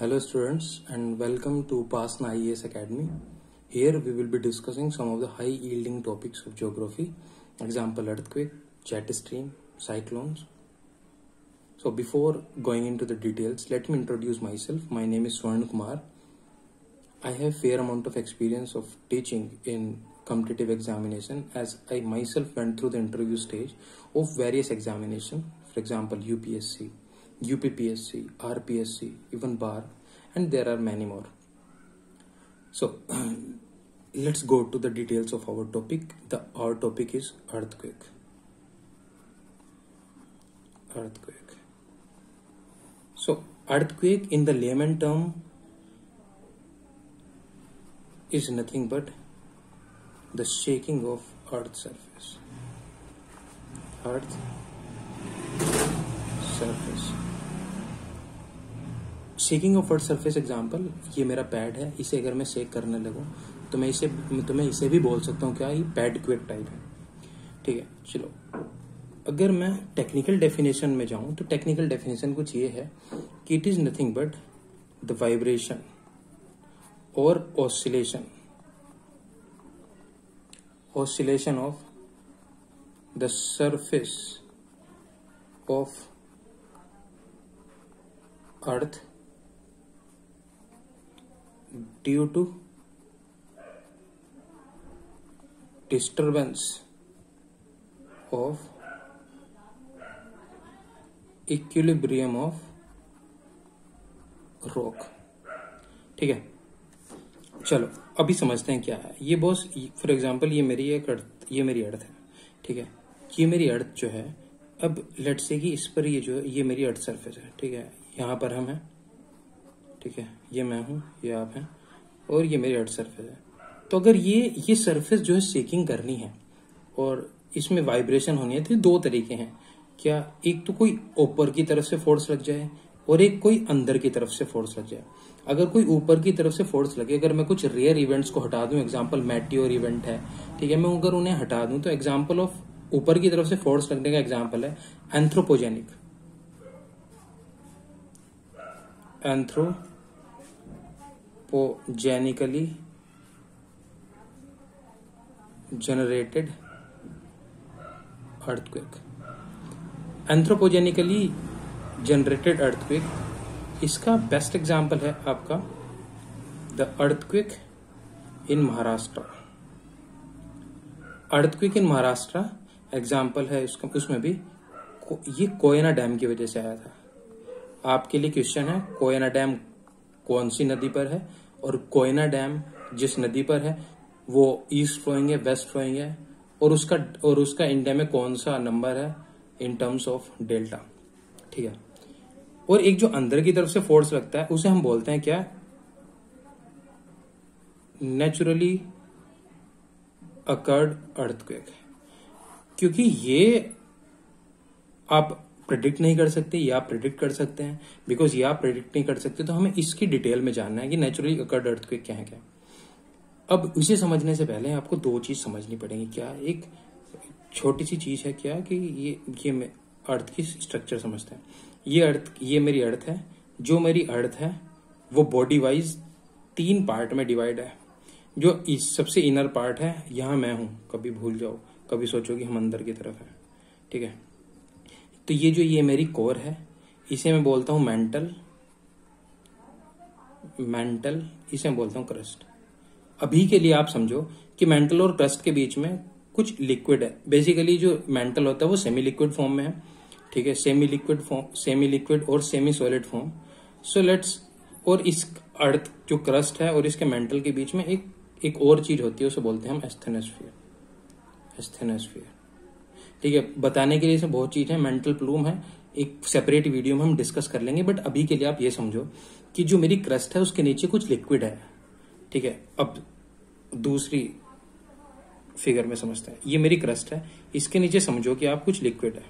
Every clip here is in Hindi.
Hello students and welcome to Pasna IAS Academy. Here we will be discussing some of the high yielding topics of geography. Example earthquake, jet stream, cyclones. So before going into the details, let me introduce myself. My name is Swarn Kumar. I have fair amount of experience of teaching in competitive examination as I myself went through the interview stage of various examination. For example, UPSC, UPPSC, RPSC, even bar, and there are many more. So let's go to the details of our topic. Our topic is earthquake. Earthquake. So earthquake in the layman term is nothing but the shaking of earth surface. Earth surface. Shaking of earth surface example, ये मेरा पैड है, इसे अगर मैं शेक करने लगूं तो मैं इसे भी बोल सकता हूँ क्या, ये पैड क्वेक टाइप है. ठीक है, चलो अगर मैं टेक्निकल डेफिनेशन में जाऊं तो टेक्निकल डेफिनेशन कुछ ये है कि it is nothing but the vibration और oscillation of the surface of earth due to disturbance of equilibrium of rock. ठीक है, चलो अभी समझते हैं क्या है ये बॉस. फॉर एग्जांपल ये मेरी अर्थ है. ठीक है, ये मेरी अर्थ जो है, अब लेट्स से कि इस पर ये मेरी अर्थ सरफेस है. ठीक है, यहाँ पर हम हैं. ठीक है, ये मैं हूँ, ये आप हैं, और ये मेरी अर्थ सरफेस है. तो अगर ये सरफेस जो है शेकिंग करनी है और इसमें वाइब्रेशन होनी है तो दो तरीके हैं. क्या, एक तो कोई ऊपर की तरफ से फोर्स लग जाए और एक कोई अंदर की तरफ से फोर्स लग जाए. अगर कोई ऊपर की तरफ से फोर्स लगे, अगर मैं कुछ रेयर इवेंट्स को हटा दूं, एग्जांपल मेटियोर इवेंट है, ठीक है, मैं अगर उन्हें हटा दूं तो एग्जांपल ऑफ ऊपर की तरफ से फोर्स लगने का एग्जांपल है एंथ्रोपोजेनिकली जनरेटेड अर्थक्वेक. एंथ्रोपोजेनिकली जनरेटेड अर्थक्वेक, इसका बेस्ट एग्जांपल है आपका the earthquake in Maharashtra. Earthquake in Maharashtra example है उसमें भी ये कोयना डैम की वजह से आया था. आपके लिए क्वेश्चन है, कोयना डैम कौन सी नदी पर है, और कोयना डैम जिस नदी पर है वो ईस्ट फ्लोइंग है, वेस्ट फ्लोइंग है, और उसका इंडिया में कौन सा नंबर है इन टर्म्स ऑफ डेल्टा. ठीक है, और एक जो अंदर की तरफ से फोर्स लगता है उसे हम बोलते हैं क्या, नेचुरली अकर्ड अर्थक्वेक. क्योंकि ये आप प्रेडिक्ट नहीं कर सकते, या आप प्रेडिक्ट कर सकते हैं. बिकॉज ये आप प्रेडिक्ट नहीं कर सकते तो हमें इसकी डिटेल में जानना है कि नेचुरली अकर्ड अर्थक्वेक क्या है. क्या अब इसे समझने से पहले आपको दो चीज समझनी पड़ेगी. क्या, एक छोटी सी चीज है क्या कि ये अर्थ की स्ट्रक्चर समझते हैं. ये मेरी अर्थ है. जो मेरी अर्थ है वो बॉडी वाइज 3 पार्ट में डिवाइड है. जो सबसे इनर पार्ट है, यहां मैं हूं, कभी भूल जाओ, कभी सोचो कि हम अंदर की तरफ है. ठीक है, तो ये मेरी कोर है, इसे मैं बोलता हूं मेंटल, इसे मैं बोलता हूं क्रस्ट. अभी के लिए आप समझो कि मेंटल और क्रस्ट के बीच में कुछ लिक्विड है. बेसिकली जो मेंटल होता है वो सेमी लिक्विड फॉर्म में है. ठीक है, सेमी लिक्विड और semi solid form. So let's, और इस अर्थ जो क्रस्ट है और इसके मेंटल के बीच में एक और चीज होती है, उसे बोलते हैं हम एस्थेनोस्फीयर. ठीक है, बताने के लिए इसे बहुत चीज है. मेंटल प्लूम है, एक सेपरेट वीडियो में हम डिस्कस कर लेंगे, बट अभी के लिए आप ये समझो कि जो मेरी क्रस्ट है उसके नीचे कुछ लिक्विड है. ठीक है, अब दूसरी फिगर में समझते हैं. ये मेरी क्रस्ट है, इसके नीचे समझो कि आप कुछ लिक्विड है.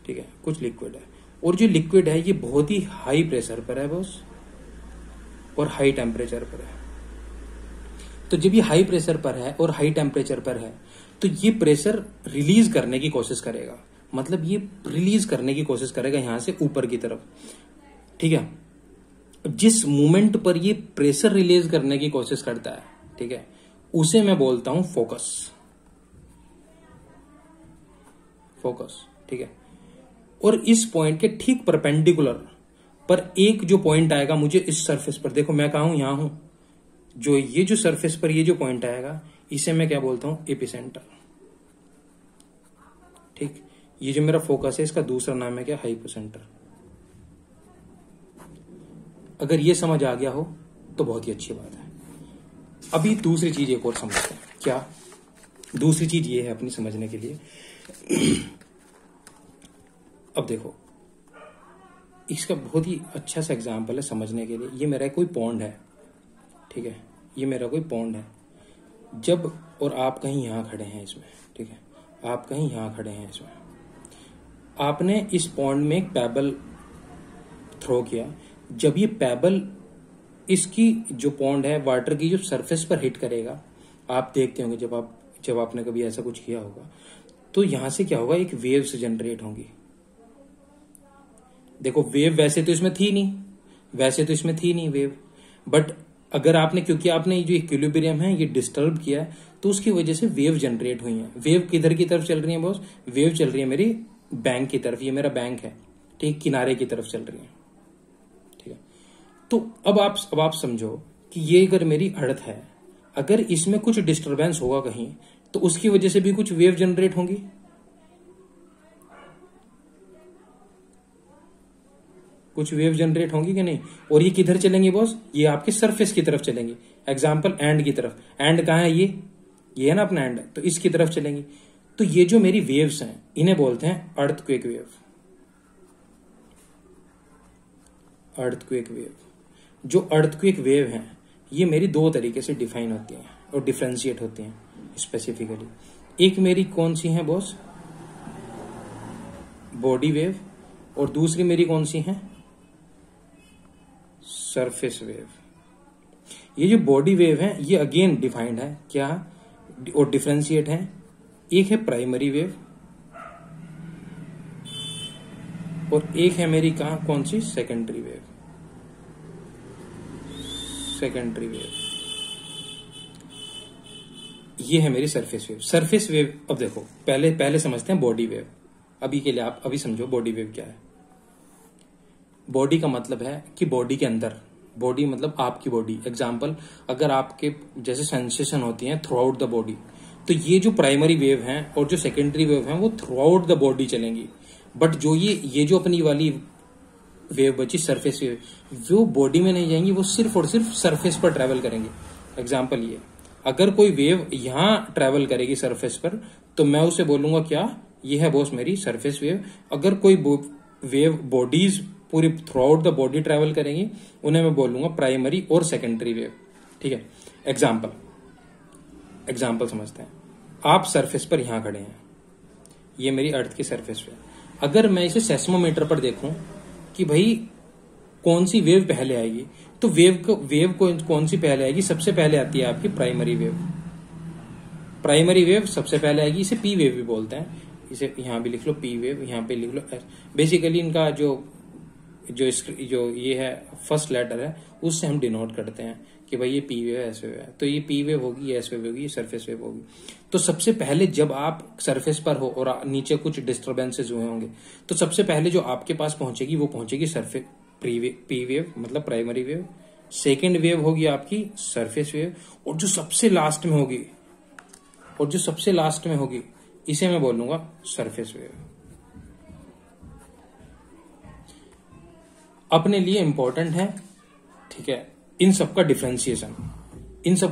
ठीक है, कुछ लिक्विड है, और जो लिक्विड है ये बहुत ही हाई प्रेशर पर है बॉस, और हाई टेम्परेचर पर है. तो जब ये हाई प्रेशर पर है और हाई टेम्परेचर पर है तो ये प्रेशर रिलीज करने की कोशिश करेगा. मतलब ये रिलीज करने की कोशिश करेगा यहां से ऊपर की तरफ. ठीक है, जिस मोमेंट पर ये प्रेशर रिलीज करने की कोशिश करता है, ठीक है, उसे मैं बोलता हूं फोकस। फोकस, ठीक है। और इस पॉइंट के ठीक परपेंडिकुलर पर एक जो पॉइंट आएगा मुझे इस सरफेस पर, देखो मैं कहा हूं, यहां हूं, जो ये जो सरफेस पर ये जो पॉइंट आएगा इसे मैं क्या बोलता हूं, एपिसेंटर। ठीक, ये जो मेरा फोकस है इसका दूसरा नाम है क्या, हाइपोसेंटर। अगर ये समझ आ गया हो तो बहुत ही अच्छी बात है। अभी दूसरी चीज एक और समझते हैं। क्या दूसरी चीज ये है अपनी समझने के लिए, अब देखो इसका बहुत ही अच्छा सा एग्जाम्पल है समझने के लिए। ये मेरा कोई पॉन्ड है, ठीक है, ये मेरा कोई पॉन्ड है। जब और आप कहीं यहां खड़े हैं इसमें, ठीक है, आप कहीं यहां खड़े हैं इसमें, आपने इस पॉन्ड में एक पेबल थ्रो किया। जब ये पेबल इसकी जो पॉन्ड है वाटर की जो सरफेस पर हिट करेगा, आप देखते होंगे जब आपने कभी ऐसा कुछ किया होगा, तो यहां से क्या होगा, एक वेव्स जनरेट होंगी। देखो वेव वैसे तो इसमें थी नहीं, वेव, बट अगर आपने, क्योंकि आपने जो इक्विलिब्रियम है ये डिस्टर्ब किया है, तो उसकी वजह से वेव जनरेट हुई है। वेव किधर की तरफ चल रही है बॉस, वेव चल रही है मेरी बैंक की तरफ। ये मेरा बैंक है, ठीक, किनारे की तरफ चल रही है, ठीक है। तो अब आप समझो कि ये अगर मेरी अर्थ है, अगर इसमें कुछ डिस्टरबेंस होगा कहीं, तो उसकी वजह से भी कुछ वेव जनरेट होंगी। कुछ वेव जनरेट होंगी कि नहीं। और ये किधर चलेंगे बॉस, ये आपके सरफेस की तरफ चलेंगी। एग्जाम्पल एंड की तरफ, एंड कहां है, ये है ना अपना एंड, तो इसकी तरफ चलेंगी। तो ये जो मेरी वेव्स हैं इन्हें बोलते हैं अर्थक्वेक वेव। अर्थक्वेक वेव, जो अर्थक्वेक वेव हैं ये मेरी दो तरीके से डिफाइन होती हैं और डिफ्रेंशिएट होती हैं स्पेसिफिकली। एक मेरी कौन सी है बॉस, बॉडी वेव, और दूसरी मेरी कौन सी है, सरफेस वेव। ये जो बॉडी वेव है ये अगेन डिफाइंड है क्या, और डिफरेंशिएट है। एक है प्राइमरी वेव और एक है मेरी कौन सी, सेकेंडरी वेव। सेकेंडरी वेव ये है मेरी सरफेस वेव। सरफेस वेव, अब देखो पहले समझते हैं बॉडी वेव। अभी के लिए आप अभी समझो बॉडी वेव क्या है। बॉडी का मतलब है कि बॉडी के अंदर, बॉडी मतलब आपकी बॉडी। एग्जाम्पल, अगर आपके जैसे सेंसेशन होती है थ्रू आउट द बॉडी, तो ये जो प्राइमरी वेव हैं और जो सेकेंडरी वेव हैं वो थ्रू आउट द बॉडी चलेंगी। बट जो ये जो अपनी वाली वेव बची सरफेस वेव, वो बॉडी में नहीं जाएंगी, वो सिर्फ और सिर्फ सरफेस पर ट्रेवल करेंगे। एग्जाम्पल, ये अगर कोई वेव यहां ट्रेवल करेगी सरफेस पर, तो मैं उसे बोलूंगा क्या, ये है बॉस मेरी सरफेस वेव। अगर कोई वेव बॉडीज पूरी through out the body travel करेंगी, उन्हें मैं बोलूंगा प्राइमरी और सेकेंडरी वेव, ठीक है। एग्जाम्पल समझते हैं। आप सरफेस पर यहां खड़े हैं, ये मेरी अर्थ की सरफेस पे। अगर मैं इसे सेस्मोमीटर पर देखूं कि भाई कौन सी वेव पहले आएगी, तो वेव को कौन सी पहले आएगी, सबसे पहले आती है आपकी प्राइमरी वेव। प्राइमरी वेव सबसे पहले आएगी, इसे पी वेव भी बोलते हैं। इसे यहां भी लिख लो पी वेव, यहां पे लिख लो एस। बेसिकली इनका जो ये है फर्स्ट लेटर है, उससे हम डिनोट करते हैं कि भाई ये पी वेव है, एस वेव है। तो ये पी वेव होगी, ये एस वेव होगी, ये सरफेस वेव होगी। तो सबसे पहले जब आप सरफेस पर हो और नीचे कुछ डिस्टर्बेंसेस हुए होंगे, तो सबसे पहले जो आपके पास पहुंचेगी वो पहुंचेगी सरफेस पी वेव मतलब प्राइमरी वेव। सेकेंड वेव होगी आपकी सरफेस वेव, और जो सबसे लास्ट में होगी इसे मैं बोलूंगा सरफेस वेव। अपने लिए इंपॉर्टेंट है, ठीक है, इन सबका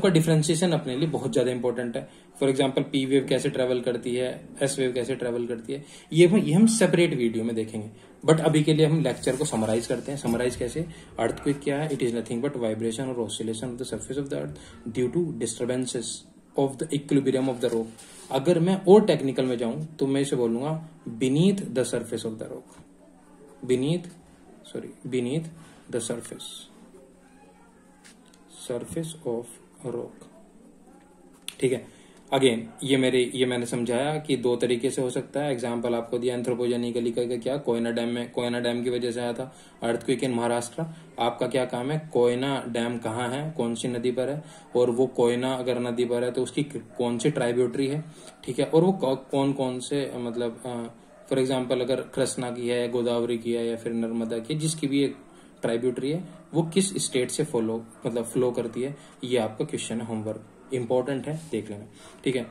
डिफरेंशिएशन अपने लिए बहुत ज्यादा इंपॉर्टेंट है। फॉर एग्जांपल पी वेव कैसे ट्रेवल करती है, एस वेव कैसे ट्रेवल करती है, ये हम सेपरेट वीडियो में देखेंगे। बट अभी के लिए हम लेक्चर को समराइज करते हैं। समराइज कैसे, अर्थक्वेक क्या है, it is nothing but vibration और oscillation of the surface of the earth due to disturbances of the equilibrium of the rock. अगर मैं और टेक्निकल में जाऊं तो मैं इसे बोलूंगा beneath the surface of the rock, beneath the surface of rock, ठीक है। अगेन ये मैंने समझाया कि दो तरीके से हो सकता है। एग्जाम्पल आपको दिया एंथ्रोपोजेनिकली का क्या, कोयना डैम की वजह से आया था अर्थक्वेक इन महाराष्ट्र। आपका क्या काम है, कोयना डैम कहाँ है, कौन सी नदी पर है, और वो कोयना अगर नदी पर है तो उसकी कौन सी ट्राइब्यूटरी है, ठीक है, और वो कौन कौन से मतलब फॉर एग्जाम्पल अगर कृष्णा की है, गोदावरी की है, या फिर नर्मदा की, जिसकी भी एक ट्राइब्यूटरी है, वो किस स्टेट से फ्लो करती है। ये आपका क्वेश्चन है, होमवर्क इंपॉर्टेंट है, देख लेना, ठीक है।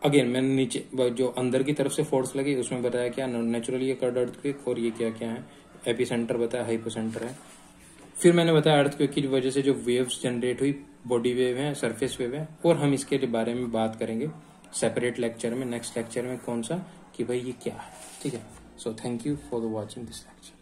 अगेन मैंने नीचे जो अंदर की तरफ से फोर्स लगी उसमें बताया क्या, नेचुरली अकर्ड अर्थक्वेक, और ये क्या क्या है, एपिसेंटर बताया, हाइपोसेंटर है। फिर मैंने बताया अर्थक्वेक की वजह से जो वेव्स जनरेट हुई, बॉडी वेव है, सरफेस वेव है, और हम इसके बारे में बात करेंगे सेपरेट लेक्चर में, नेक्स्ट लेक्चर में। कौन सा, कि भाई ये क्या है, ठीक है। So thank you for the watching this lecture.